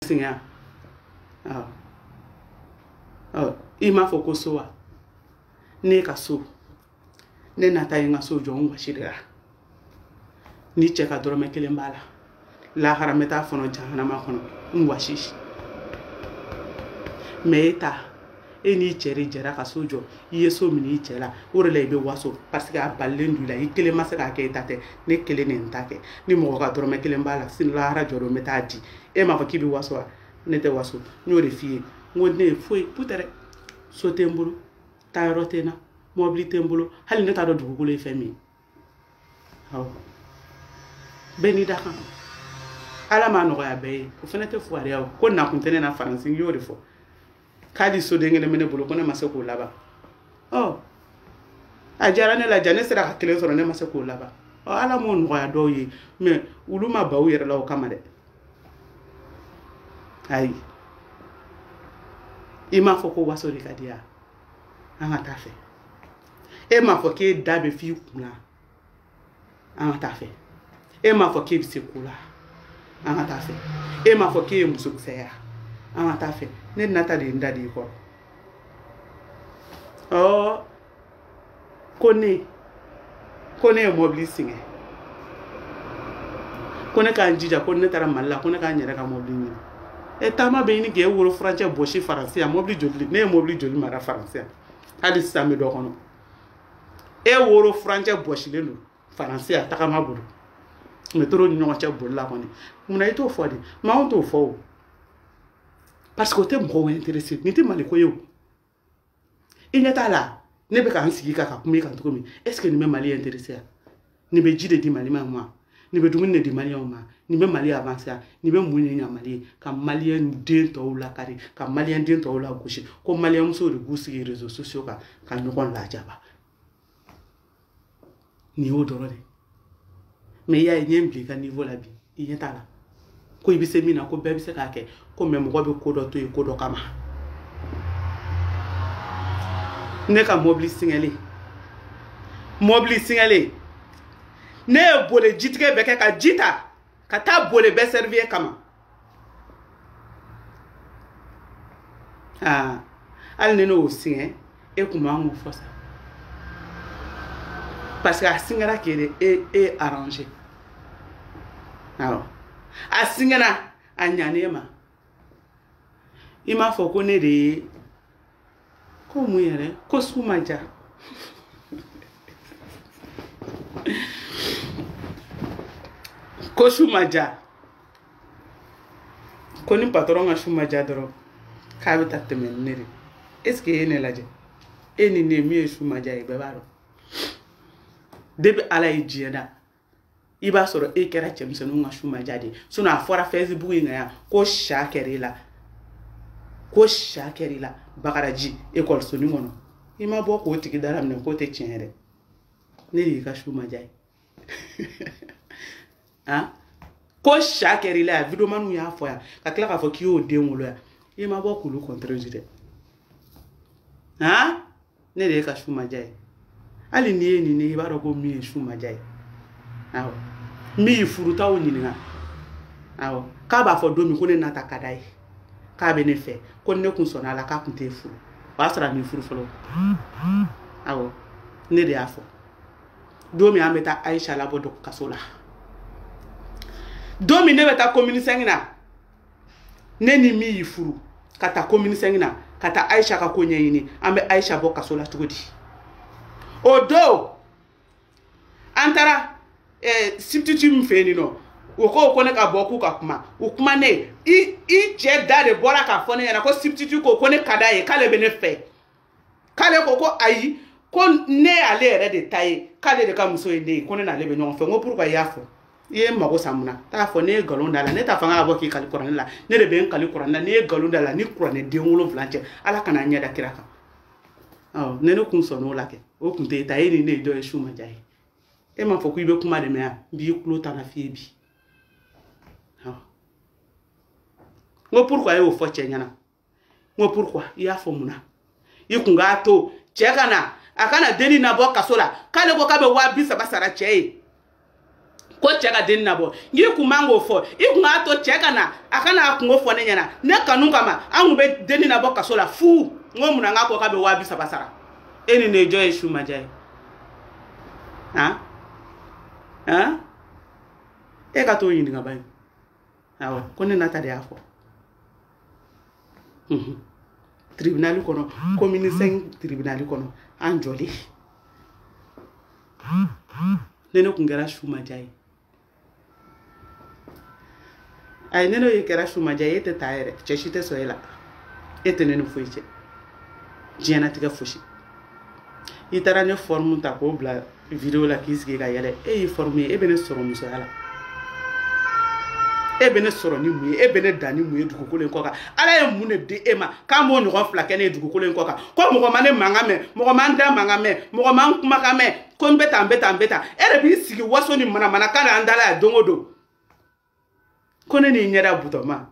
singa i m'a fɔ ko so wa ne ka so ne nata ye n ka so jɔ n wasirira ni cɛ ka dɔrɔmɛ kelen b'a la lahara n bɛ taa fɔnɔ jahanama kɔnɔ n wasi mais e ta e n'i cɛ de jɛra ka so jɔ i ye so minɛ i cɛ la o de la i bɛ waso parce que a balilen don i la i kelen ma se k'a kɛ i ta tɛ ne kelen de n ta kɛ ni mɔgɔ ka dɔrɔmɛ kelen b'a la sini lahara jɔ don n bɛ taa di e m'a fɔ k'i bɛ waso wa ne tɛ waso n y'o de f'i ye n ko ne ye foyi putɛ dɛ so tɛ n bolo taayɔrɔ tɛ n na mɔbili tɛ n bolo hali ne t'a dɔn dugukolo ye fɛn min ye awɔ bɛɛ n'i da kan ala m'a nɔgɔya bɛɛ ye o fana tɛ fugariya o ko nakun tɛ ne na faransi n y'o de fɔ k'ali soden kelen bɛ ne bolo ko ne ma se k'o laban a diyara ne la ja ne sera ka kelen sɔrɔ ne ma se k'o laban ala m'o nɔgɔya dɔw ye mais olu ma ba u yɛrɛ la o kama dɛ ayi i m'a fɔ ko waso de ka di yan an ka taa fɛ e m'a fɔ k'e da bɛ f'i kun na an ka taa fɛ e m'a fɔ k'e bɛ se ko la an ka taa fɛ e m'a fɔ k'e ye musokisɛya an ka taa fɛ ne nata de ye n da de i kɔrɔ ko ne ye mɔbili sɛgɛn ko ne k'an jija ko ne taara Mali la ko ne k'an yɛrɛ ka mɔbili ɲini e taama bɛ ɲini k'e woro furancɛ bɔsi faransi yan mɔbili joli ne ye mɔbili joli mara faransi yan hali sisan n bɛ dɔ kɔnɔ e woro furancɛ bɔsilen don faransi yan tagama bolo métro ni ɲɔgɔn cɛ bolila kɔni munna i t'o fɔ de mais anw t'o fɔ o parce que o tɛ mɔgɔw intéressé nin tɛ Mali ko ye o i ɲɛ t'a la ne bɛ k'an sigi ka kuma i kan cogo min est ce que nin bɛ Mali intéressé yan nin bɛ ji de di Maliɲɛnw ma nin bɛ dumuni de di Maliɲɛnw ma nin bɛ Mali avancé yan nin bɛ mun de ɲɛ Mali ye ka Maliɲɛn den tɔw lakari ka Maliɲɛn den tɔw lagosi ko Maliɲɛn musow de b'u sigi réseaux sociaux kan ka ɲɔgɔn lajaba nin y'o dɔrɔn de mais i y'a ye n ye n bila i ka niveau la bi i ɲɛ t'a la ko i bɛ se min na ko bɛɛ bɛ se k'a kɛ ko mais mɔgɔ bɛ ko dɔ to yen ko dɔ kama ne ka mɔbili singɛlen ne ye bole jitigɛ bɛɛ kɛ ka ji ta ka taa bole bɛɛ servir kama hali ni ne y'o singɛ e kun b'an k'o fɔ sa parce que a singɛra k'e e arrangé awɔ a singɛra a ɲan'e ma i m'a fɔ ko ne de ye ko mun yɛrɛ ko su ma ja ko su ma ja ko ni patron ka su ma ja dɔrɔn k'a bɛ taa tɛmɛ ni ne de est ce que e ne lajɛ e ni ne min ye su ma ja ye bɛɛ b'a dɔn depuis ala ye diɲɛ da i b'a sɔrɔ e kɛra cɛmisɛnninw ka su ma ja de ye sinon a fɔra Facebook in kan yan ko sa kɛra i la Bakaraji école-sonin kɔnɔ i ma bɔ k'o tigi dara minɛ k'o tɛ tiɲɛ yɛrɛ ne de y'i ka su ma ja ye ko sa kɛra i la yan videomaniw y'a fɔ yan ka tila k'a fɔ k'i y'o den wolo yan i ma bɔ k'olu contredire dɛ ne de ye ka su ma ja ye hali n'i ye nin ye i b'a dɔn ko min ye su ma ja ye awɔ min y'i furutaw ɲininka awɔ k'a b'a fɔ don min ko ne nata ka d'a ye k'a bɛ ne fɛ ko ne kun sɔnna a la k'a kun tɛ furu o y'a sɔrɔ a m'i furu fɔlɔ awɔ ne de y'a fɔ don min an bɛ taa Aïcha labɔ kaso la don min ne bɛ taa commune 5 na ne ni min y'i furu ka taa commune 5 na ka taa Aïcha ka ko ɲɛɲini an bɛ Aïcha bɔ kaso la cogo di o don an taara substitut min fɛ yen nɔ o ko ne ka bɔ k'u ka kuma o kuma ne i cɛ da de bɔra k'a fɔ ne ɲɛna ko substitut ko ne ka d'a ye k'ale bɛ ne fɛ k'ale ko ayi ko ne y'ale yɛrɛ de ta ye k'ale de ka muso ye ne ye ko ne n'ale bɛ ɲɔgɔn fɛ n ko pourquoi i y'a fɔ i ye mago sa mun na t'a fɔ ne ye nkalon da la ne t'a fɔ n k'a bɔ k'i kali kuranɛ la ne de bɛ n kali kuranɛ la n'i ye nkalon da la ni kuranɛ den 7 cɛ ala kana ɲɛ da kira kan ne kun sɔnn'o la kɛ o kun tɛ ta e ni ne ye dɔ ye su ma ja ye e m'a fɔ k'i bɛ kuma de mɛn yan n b'i tulo ta na f'i ye bi n ko pourquoi e y'o fɔ cɛ ɲɛna n ko pourquoi i y'a fɔ mun na i kun k'a to cɛ ka na a kana denni nabɔ kaso la k'ale ko k'a bɛ 230 sara cɛ ye ko cɛ ka den nabɔ ngi kun man k'o fɔ I kun k'a to cɛ ka na a kana a kungo fɔ ne ɲɛna ne kanu kama an kun bɛ den nabɔ kaso la fu n ko munna n k'a ko k'a bɛ 200 sara e ni ne jɔ ye Sumaja ye e ka t'o ɲininka ba ye awɔ ko ne nata de y'a fɔ tribunal kɔnɔ commune 5 tribunal kɔnɔ an jɔlen ne kun kɛra Sumaja ye ay ne ye kɛra Sumaja ye e tɛ taa yɛrɛ cɛ si tɛ sɔn e la e tɛ ne ni foyi cɛ diɲɛnatigɛ fosi I taara ne forme ta k'o bila vidéo la k'i sigi ka yɛlɛ e y'i forme e bɛ ne sɔrɔ musoya la e bɛ ne sɔrɔ ni mun ye e bɛ ne dan ni mun ye dugukolo in kɔ kan Ala ye mun de di e ma k'an b'o ɲɔgɔn fila kɛ ne ye dugukolo in kɔ kan ko mɔgɔ ma ne mankan mɛn mɔgɔ ma n da mankan mɛn mɔgɔ ma n kumakan mɛn ko n bɛ tan e de b'i sigi waso ni manamanakan na an dala yan don o don ko ne n'i ɲɛda butɔma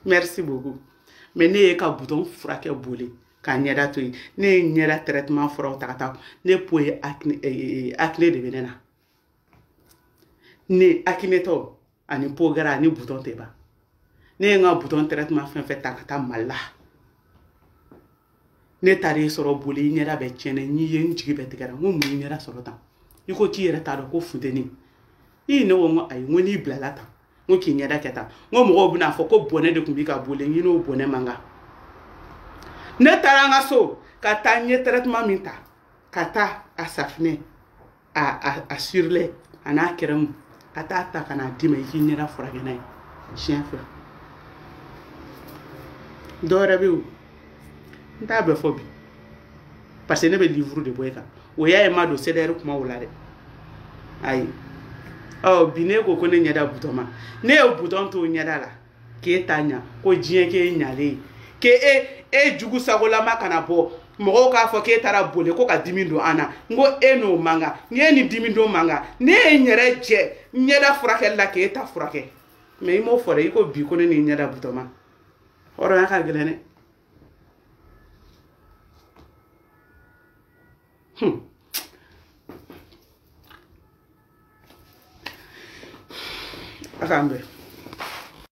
merci beaucoup mais ne ye ka butɔn furakɛ boli k'a ɲɛda to yen ne ye ɲɛda traitement furaw ta ka taa ne po ye acné de bɛ ne na ne acné tɔ ani po gara ani butɔn tɛ ban ne ye n ka butɔn traitement fɛn fɛn ta ka taa Mali la ne taar'i sɔrɔ boli I ɲɛda bɛ tiɲɛna n'i ye n jigi bɛ tigɛra n ko mun y'i ɲɛda sɔrɔ tan I ko k'i yɛrɛ t'a dɔn ko funteni I ne ko n ko ayi n ko n'i bilala tan n ko k'i ɲɛda kɛ tan n ko mɔgɔw bɛna fɔ ko bɔnɛ de tun b'i ka boli n n'o bɔnɛ man kan ne taara n ka so ka taa n ye traitement min ta ka taa a safinɛ a surlait a n'a crème ka taa ta ka n'a d'i ma I k'i ɲɛda furakɛ n'a ye siɲɛ fila dɔ wɛrɛ bɛ yen n t'a bɛɛ fɔ bi parce que ne bɛ livre de bɔ e kan o y'a ye ma don CDR kuma o la dɛ ayi bi ne ko ne ɲɛda butɔma ne ye butɔn to ɲɛda la k'e ta ɲa ko diɲɛ k'e ɲalen k'e jugu sagolama kana bɔ mɔgɔw k'a fɔ k'e taara boli ko ka dimi don an na n ko e n'o man kan ni e ni dimi don man kan ne ye n yɛrɛ jɛ ɲɛda furakɛli la k'e ta furakɛ mais I m'o fɔ dɛ I ko bi ko ne ni ɲɛda butɔma hɔrɔnya ka gɛlɛn dɛ a k'an bɛn